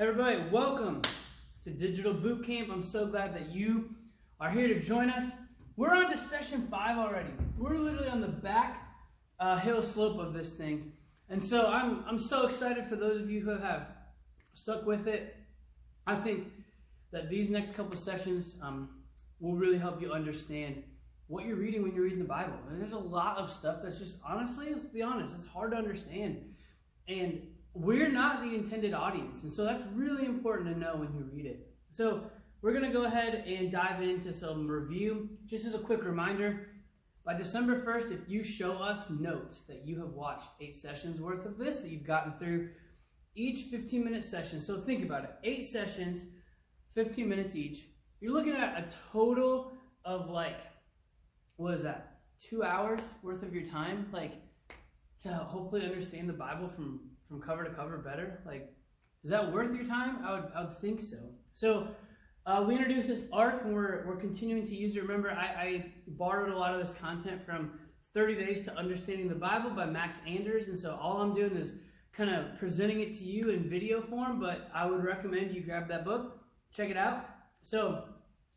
Everybody, welcome to Digital Boot Camp. I'm so glad that you are here to join us. We're on to session 5 already. We're literally on the back hill slope of this thing. And so I'm so excited for those of you who have stuck with it. I think that these next couple sessions will really help you understand what you're reading when you're reading the Bible. And there's a lot of stuff that's just, honestly, let's be honest, it's hard to understand. And we're not the intended audience. And so that's really important to know when you read it. So we're going to go ahead and dive into some review. Just as a quick reminder, by December 1st, if you show us notes that you have watched 8 sessions worth of this, that you've gotten through each 15-minute session. So think about it. 8 sessions, 15 minutes each. You're looking at a total of what is that? 2 hours worth of your time, to hopefully understand the Bible from cover to cover better. Is that worth your time? I would think so. So we introduced this arc, and we're continuing to use it. Remember, I borrowed a lot of this content from 30 Days to Understanding the Bible by Max Anders, and so all I'm doing is kind of presenting it to you in video form, but I would recommend you grab that book, check it out. So,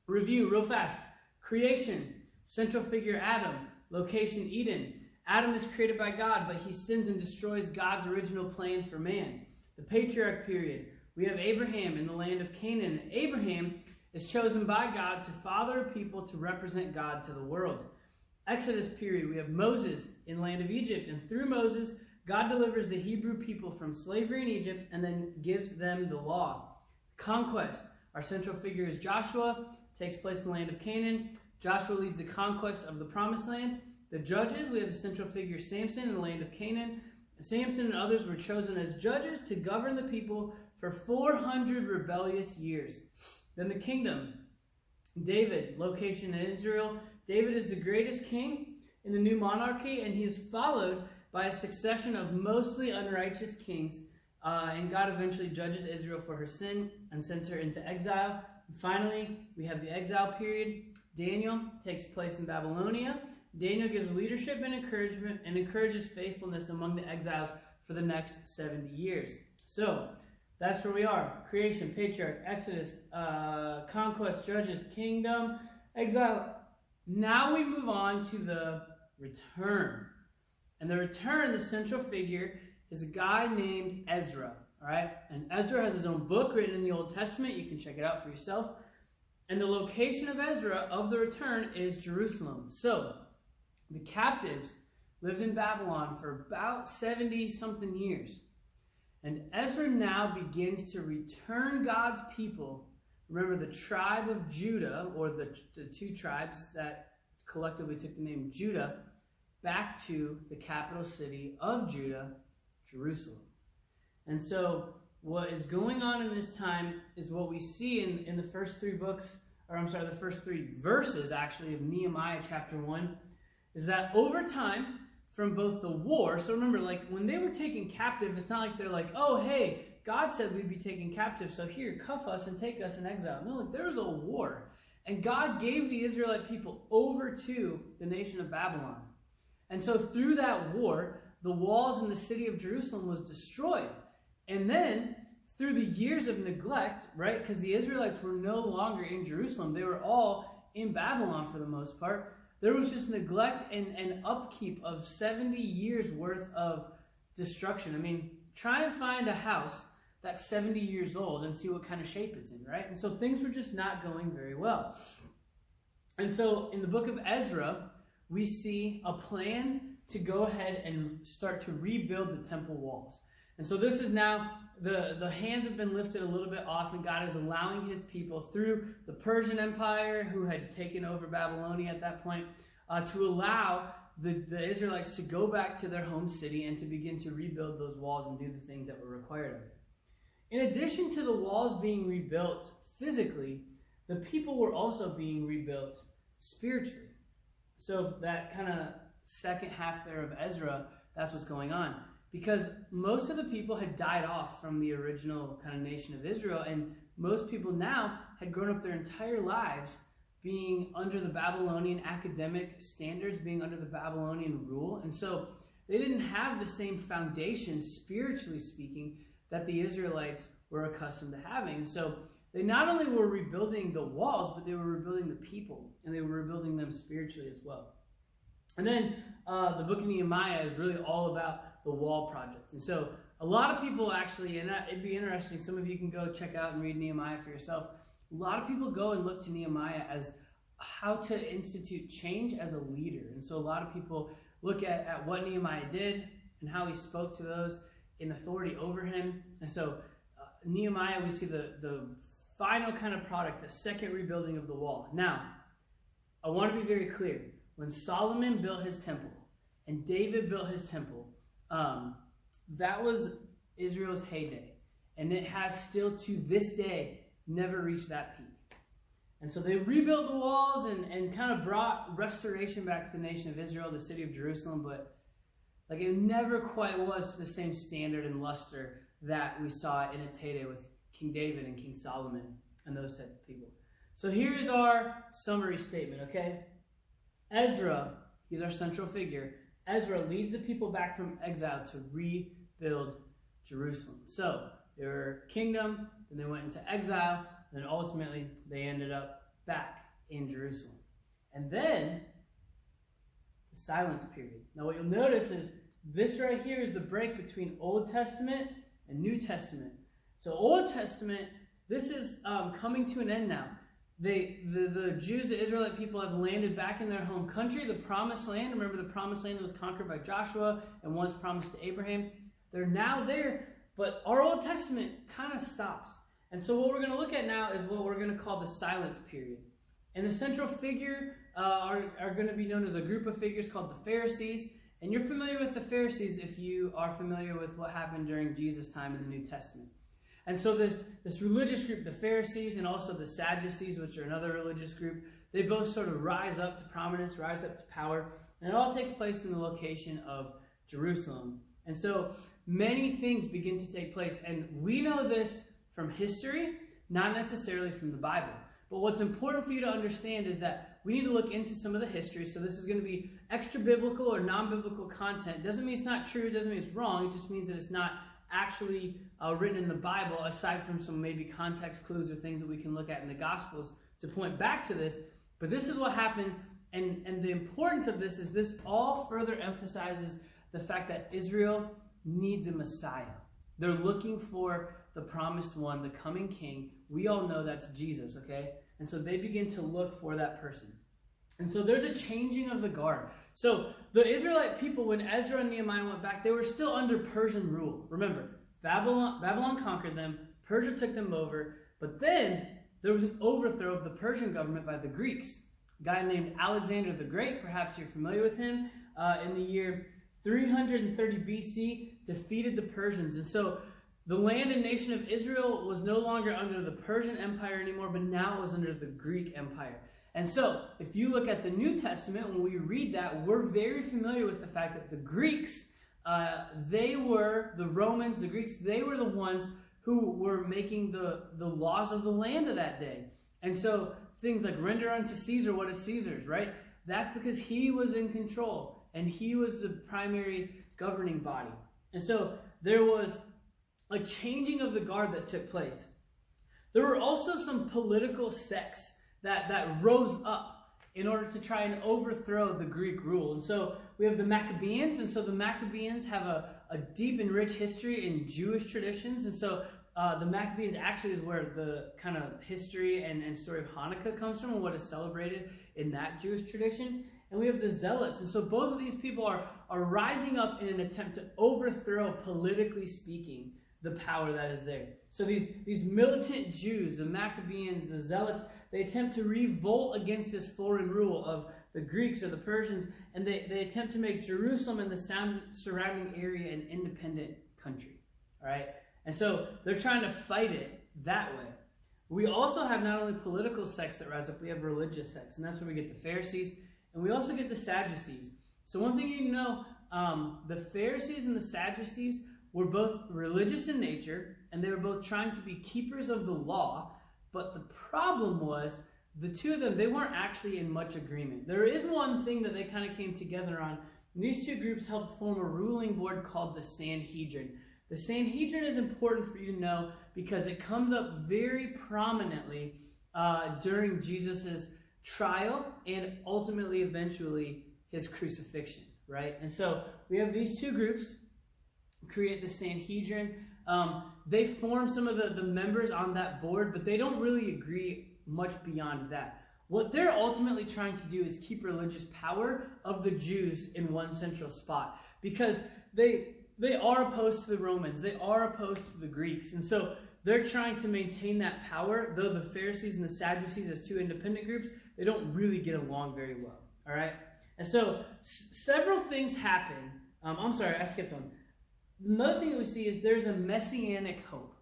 review real fast. Creation, central figure Adam, location Eden. Adam is created by God, but he sins and destroys God's original plan for man. The patriarch period. We have Abraham in the land of Canaan. Abraham is chosen by God to father a people to represent God to the world. Exodus period. We have Moses in the land of Egypt, and through Moses, God delivers the Hebrew people from slavery in Egypt and then gives them the law. Conquest. Our central figure is Joshua. Takes place in the land of Canaan. Joshua leads the conquest of the promised land. The judges, we have the central figure Samson in the land of Canaan. Samson and others were chosen as judges to govern the people for 400 rebellious years. Then the kingdom. David, location in Israel. David is the greatest king in the new monarchy, and he is followed by a succession of mostly unrighteous kings. And God eventually judges Israel for her sin and sends her into exile. And finally, we have the exile period. Daniel takes place in Babylonia. Daniel gives leadership and encouragement and encourages faithfulness among the exiles for the next 70 years. So that's where we are. Creation, patriarch, Exodus, conquest, judges, kingdom, exile. Now we move on to the return. And the return, the central figure, is a guy named Ezra. All right? And Ezra has his own book written in the Old Testament. You can check it out for yourself. And the location of Ezra, of the return, is Jerusalem. So the captives lived in Babylon for about 70-something years. And Ezra now begins to return God's people. Remember, the tribe of Judah, or the 2 tribes that collectively took the name Judah, back to the capital city of Judah, Jerusalem. And so what is going on in this time is what we see in the first 3 books, the first 3 verses, actually, of Nehemiah chapter 1, is that over time, from both the war, so remember, when they were taken captive, it's not like they're like, oh, hey, God said we'd be taken captive, so here, cuff us and take us in exile. No, there was a war. And God gave the Israelite people over to the nation of Babylon. And so through that war, the walls in the city of Jerusalem was destroyed. And then, through the years of neglect, right, because the Israelites were no longer in Jerusalem, they were all in Babylon for the most part, there was just neglect and upkeep of 70 years worth of destruction. I mean, try and find a house that's 70 years old and see what kind of shape it's in, right? And so things were just not going very well. And so in the book of Ezra, we see a plan to go ahead and start to rebuild the temple walls. And so this is now, the hands have been lifted a little bit off, and God is allowing his people through the Persian Empire, who had taken over Babylonia at that point, to allow the Israelites to go back to their home city and to begin to rebuild those walls and do the things that were required of it. In addition to the walls being rebuilt physically, the people were also being rebuilt spiritually. So that kind of second half there of Ezra, that's what's going on. Because most of the people had died off from the original kind of nation of Israel, and most people now had grown up their entire lives being under the Babylonian academic standards, being under the Babylonian rule. And so they didn't have the same foundation, spiritually speaking, that the Israelites were accustomed to having. And so they not only were rebuilding the walls, but they were rebuilding the people, and they were rebuilding them spiritually as well. And then the book of Nehemiah is really all about the wall project. And so a lot of people actually, and it'd be interesting, some of you can go check out and read Nehemiah for yourself. A lot of people go and look to Nehemiah as how to institute change as a leader. And so a lot of people look at what Nehemiah did and how he spoke to those in authority over him. And so Nehemiah, we see the final kind of product, the second rebuilding of the wall. Now, I want to be very clear. When Solomon built his temple and David built his temple, that was Israel's heyday. And it has still to this day never reached that peak. And so they rebuilt the walls and kind of brought restoration back to the nation of Israel, the city of Jerusalem, but like it never quite was to the same standard and luster that we saw in its heyday with King David and King Solomon and those type of people. So here is our summary statement, okay? Ezra, he's our central figure. Ezra leads the people back from exile to rebuild Jerusalem. So they were kingdom, then they went into exile, and then ultimately they ended up back in Jerusalem. And then the silence period. Now what you'll notice is this right here is the break between Old Testament and New Testament. So Old Testament, this is coming to an end now. The Jews, the Israelite people, have landed back in their home country, the Promised Land. Remember the Promised Land that was conquered by Joshua and once promised to Abraham? They're now there, but our Old Testament kind of stops. And so what we're going to look at now is what we're going to call the silence period. And the central figure are going to be known as a group of figures called the Pharisees. And you're familiar with the Pharisees if you are familiar with what happened during Jesus' time in the New Testament. And so this religious group, the Pharisees, and also the Sadducees, which are another religious group, they both sort of rise up to prominence, rise up to power, and it all takes place in the location of Jerusalem. And so many things begin to take place, and we know this from history, not necessarily from the Bible. But what's important for you to understand is that we need to look into some of the history. So this is going to be extra biblical or non-biblical content. It doesn't mean it's not true, it doesn't mean it's wrong, it just means that it's not actually written in the Bible, aside from some maybe context clues or things that we can look at in the Gospels to point back to this. But this is what happens, and the importance of this is this all further emphasizes the fact that Israel needs a Messiah. They're looking for the promised one, the coming king. We all know that's Jesus, okay? And so they begin to look for that person. And so there's a changing of the guard. So the Israelite people, when Ezra and Nehemiah went back, they were still under Persian rule. Remember, Babylon conquered them, Persia took them over, but then there was an overthrow of the Persian government by the Greeks. A guy named Alexander the Great, perhaps you're familiar with him, in the year 330 BC, defeated the Persians. And so the land and nation of Israel was no longer under the Persian Empire anymore, but now it was under the Greek Empire. And so, if you look at the New Testament, when we read that, we're very familiar with the fact that the Greeks, they were, the Romans, the Greeks, they were the ones who were making the laws of the land of that day. And so, things like render unto Caesar what is Caesar's, right? That's because he was in control, and he was the primary governing body. And so, there was a changing of the guard that took place. There were also some political sects that rose up in order to try and overthrow the Greek rule. And so we have the Maccabees, and so the Maccabees have a deep and rich history in Jewish traditions. And so the Maccabees actually is where the kind of history and story of Hanukkah comes from and what is celebrated in that Jewish tradition. And we have the Zealots. And so both of these people are rising up in an attempt to overthrow, politically speaking, the power that is there. So these militant Jews, the Maccabees, the Zealots, they attempt to revolt against this foreign rule of the Greeks or the Persians, and they attempt to make Jerusalem and the surrounding area an independent country. All right? And so they're trying to fight it that way. We also have not only political sects that rise up, we have religious sects, and that's where we get the Pharisees, and we also get the Sadducees. So one thing you need to know, the Pharisees and the Sadducees were both religious in nature, and they were both trying to be keepers of the law. But the problem was, the two of them, they weren't actually in much agreement. There is one thing that they kind of came together on. And these two groups helped form a ruling board called the Sanhedrin. The Sanhedrin is important for you to know because it comes up very prominently during Jesus' trial and ultimately, eventually, his crucifixion, right? And so we have these two groups create the Sanhedrin. They form some of the members on that board, but they don't really agree much beyond that. What they're ultimately trying to do is keep religious power of the Jews in one central spot, because they are opposed to the Romans, they are opposed to the Greeks, and so they're trying to maintain that power, though the Pharisees and the Sadducees, as two independent groups, they don't really get along very well, all right? And so several things happen. I'm sorry, I skipped one. Another thing that we see is there's a messianic hope.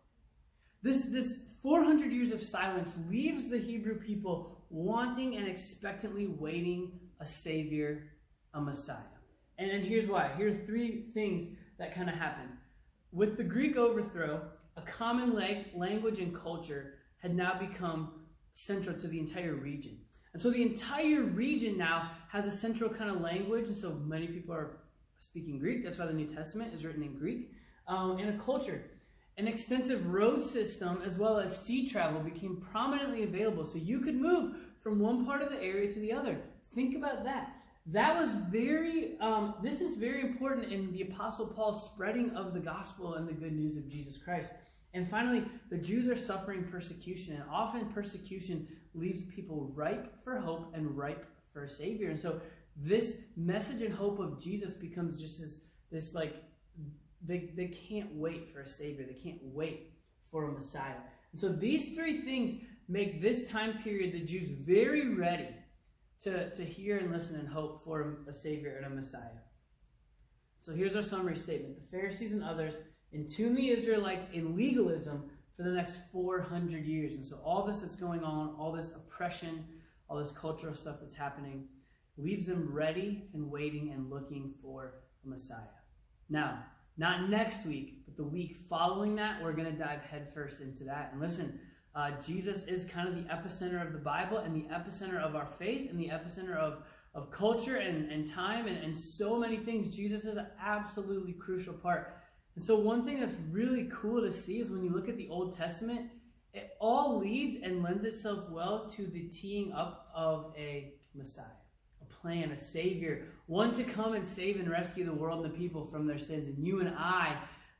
This 400 years of silence leaves the Hebrew people wanting and expectantly waiting a Savior, a Messiah. And here's why. Here are three things that kind of happened. With the Greek overthrow, a common language and culture had now become central to the entire region. And so the entire region now has a central kind of language, and so many people are speaking Greek. That's why the New Testament is written in Greek. And a culture. An extensive road system as well as sea travel became prominently available, so you could move from one part of the area to the other. Think about that. That was this is very important in the Apostle Paul's spreading of the gospel and the good news of Jesus Christ. And finally, the Jews are suffering persecution, and often persecution leaves people ripe for hope and ripe for a Savior. And so this message and hope of Jesus becomes just this like, they can't wait for a Savior. They can't wait for a Messiah. And so these three things make this time period the Jews very ready to hear and listen and hope for a Savior and a Messiah. So here's our summary statement. The Pharisees and others entomb the Israelites in legalism for the next 400 years. And so all this that's going on, all this oppression, all this cultural stuff that's happening, leaves them ready and waiting and looking for a Messiah. Now, not next week, but the week following that, we're going to dive headfirst into that. And listen, Jesus is kind of the epicenter of the Bible and the epicenter of our faith and the epicenter of culture and time and so many things. Jesus is an absolutely crucial part. And so one thing that's really cool to see is when you look at the Old Testament, it all leads and lends itself well to the teeing up of a Messiah, a plan, a Savior, one to come and save and rescue the world and the people from their sins. And you and I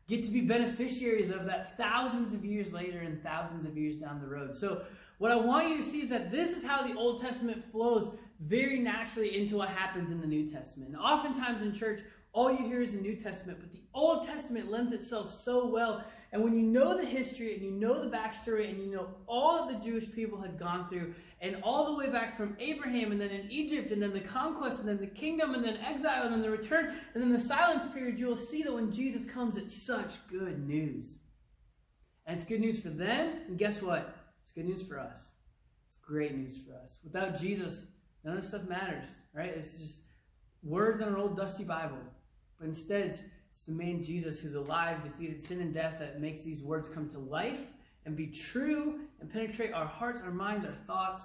get to be beneficiaries of that thousands of years later and thousands of years down the road. So what I want you to see is that this is how the Old Testament flows very naturally into what happens in the New Testament. And oftentimes in church, all you hear is the New Testament, but the Old Testament lends itself so well. And when you know the history and you know the backstory and you know all that the Jewish people had gone through, and all the way back from Abraham and then in Egypt and then the conquest and then the kingdom and then exile and then the return and then the silence period, you will see that when Jesus comes, it's such good news. And it's good news for them, and guess what? It's good news for us. It's great news for us. Without Jesus, none of this stuff matters, right? It's just words on an old dusty Bible. But instead, it's the man Jesus who's alive, defeated sin and death, that makes these words come to life and be true and penetrate our hearts, our minds, our thoughts,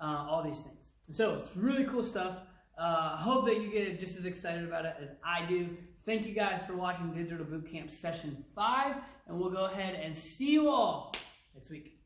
all these things. And so it's really cool stuff. I hope that you get just as excited about it as I do. Thank you guys for watching Digital Bootcamp Session 5, and we'll go ahead and see you all next week.